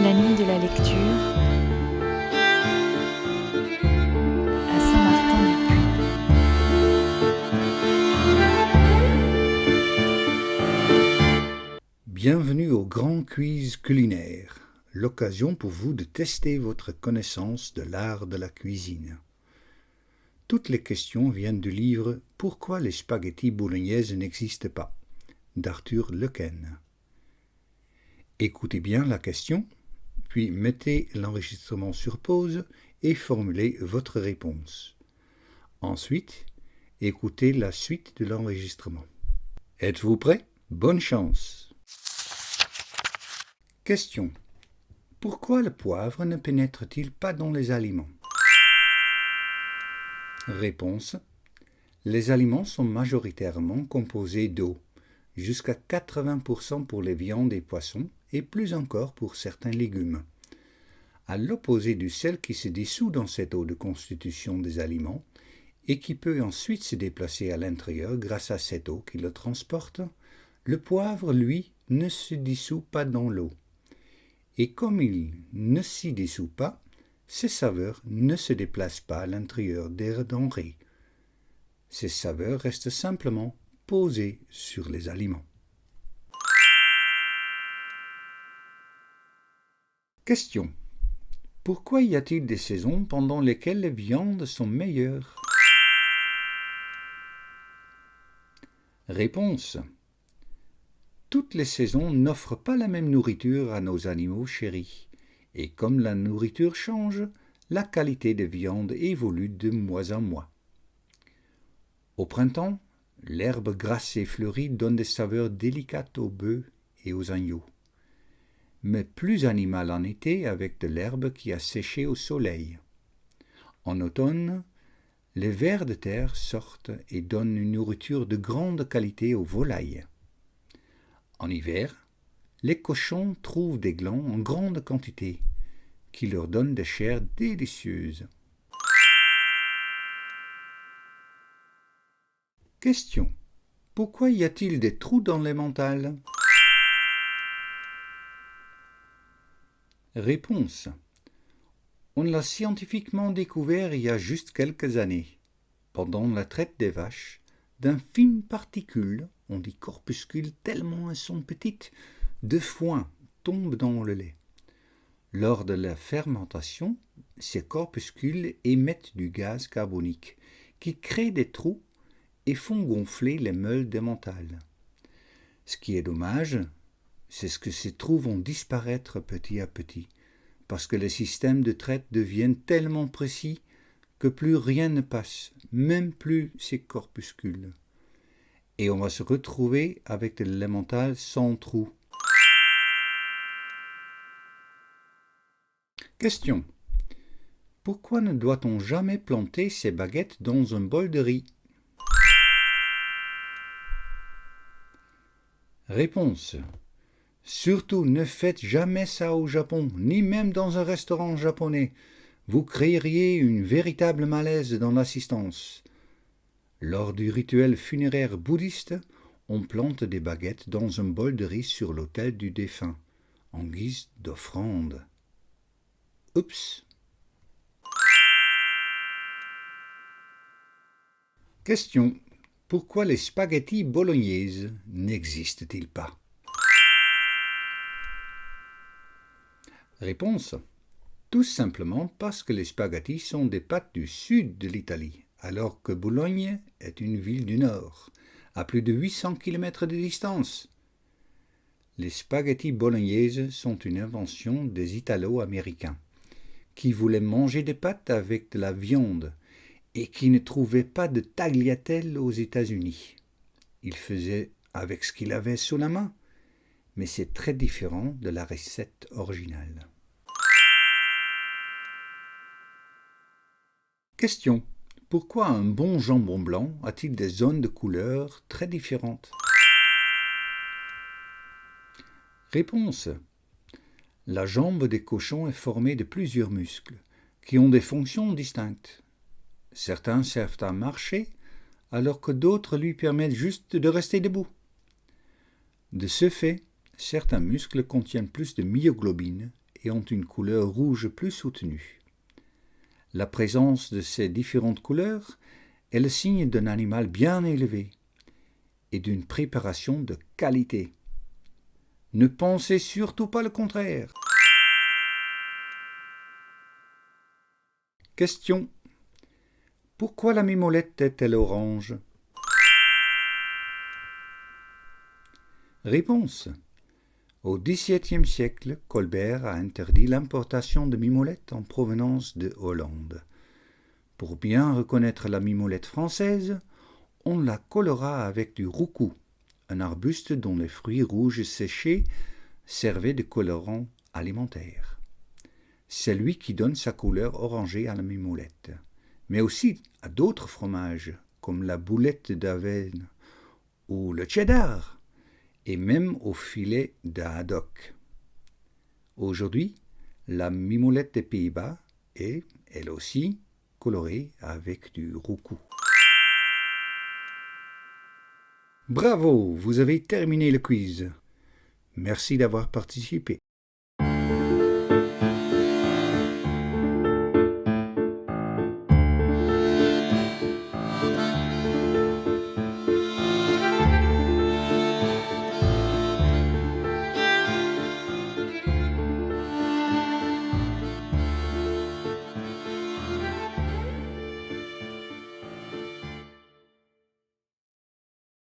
La nuit de la lecture à Saint-Martin-du-Puy. Bienvenue au Grand Quiz culinaire, l'occasion pour vous de tester votre connaissance de l'art de la cuisine. Toutes les questions viennent du livre « Pourquoi les spaghettis bolognaises n'existent pas » d'Arthur Lequesne. Écoutez bien la question, puis mettez l'enregistrement sur pause et formulez votre réponse. Ensuite, écoutez la suite de l'enregistrement. Êtes-vous prêts? Bonne chance! Question. Pourquoi le poivre ne pénètre-t-il pas dans les aliments? Réponse. Les aliments sont majoritairement composés d'eau, jusqu'à 80% pour les viandes et poissons, et plus encore pour certains légumes. À l'opposé du sel qui se dissout dans cette eau de constitution des aliments, et qui peut ensuite se déplacer à l'intérieur grâce à cette eau qui le transporte, le poivre, lui, ne se dissout pas dans l'eau. Et comme il ne s'y dissout pas, ses saveurs ne se déplacent pas à l'intérieur des denrées. Ces saveurs restent simplement posées sur les aliments. Question. Pourquoi y a-t-il des saisons pendant lesquelles les viandes sont meilleures? Réponse. Toutes les saisons n'offrent pas la même nourriture à nos animaux chéris, et comme la nourriture change, la qualité de viande évolue de mois en mois. Au printemps, l'herbe grasse et fleurie donne des saveurs délicates aux bœufs et aux agneaux, mais plus animales en été avec de l'herbe qui a séché au soleil. En automne, les vers de terre sortent et donnent une nourriture de grande qualité aux volailles. En hiver, les cochons trouvent des glands en grande quantité, qui leur donnent des chairs délicieuses. Question. Pourquoi y a-t-il des trous dans l'emmental? Réponse. On l'a scientifiquement découvert il y a juste quelques années, pendant la traite des vaches, d'infimes particules, on dit corpuscules tellement elles sont petites, de foin tombent dans le lait. Lors de la fermentation, ces corpuscules émettent du gaz carbonique qui crée des trous et font gonfler les meules d'emmental. Ce qui est dommage, c'est que ces trous vont disparaître petit à petit, parce que les systèmes de traite deviennent tellement précis que plus rien ne passe, même plus ces corpuscules. Et on va se retrouver avec de l'emmental sans trous. Question. Pourquoi ne doit-on jamais planter ses baguettes dans un bol de riz? Réponse. Surtout ne faites jamais ça au Japon, ni même dans un restaurant japonais. Vous créeriez une véritable malaise dans l'assistance. Lors du rituel funéraire bouddhiste, on plante des baguettes dans un bol de riz sur l'autel du défunt, en guise d'offrande. Oups! Question. Pourquoi les spaghettis bolognaises n'existent-ils pas? Réponse. Tout simplement parce que les spaghettis sont des pâtes du sud de l'Italie, alors que Bologne est une ville du nord, à plus de 800 km de distance. Les spaghettis bolognaises sont une invention des Italo-Américains, qui voulaient manger des pâtes avec de la viande et qui ne trouvaient pas de tagliatelle aux États-Unis. Ils faisaient avec ce qu'ils avaient sous la main, mais c'est très différent de la recette originale. Question. Pourquoi un bon jambon blanc a-t-il des zones de couleur très différentes? Réponse. La jambe des cochons est formée de plusieurs muscles, qui ont des fonctions distinctes. Certains servent à marcher, alors que d'autres lui permettent juste de rester debout. De ce fait, certains muscles contiennent plus de myoglobine et ont une couleur rouge plus soutenue. La présence de ces différentes couleurs est le signe d'un animal bien élevé et d'une préparation de qualité. Ne pensez surtout pas le contraire. Question. Pourquoi la mimolette est-elle orange? Réponse. Au XVIIe siècle, Colbert a interdit l'importation de mimolettes en provenance de Hollande. Pour bien reconnaître la mimolette française, on la colora avec du roucou, un arbuste dont les fruits rouges séchés servaient de colorant alimentaire. C'est lui qui donne sa couleur orangée à la mimolette, mais aussi à d'autres fromages comme la boulette d'Avesnes ou le cheddar, et même au filet de haddock. Aujourd'hui, la mimolette des Pays-Bas est, elle aussi, colorée avec du roucou. Bravo, vous avez terminé le quiz. Merci d'avoir participé.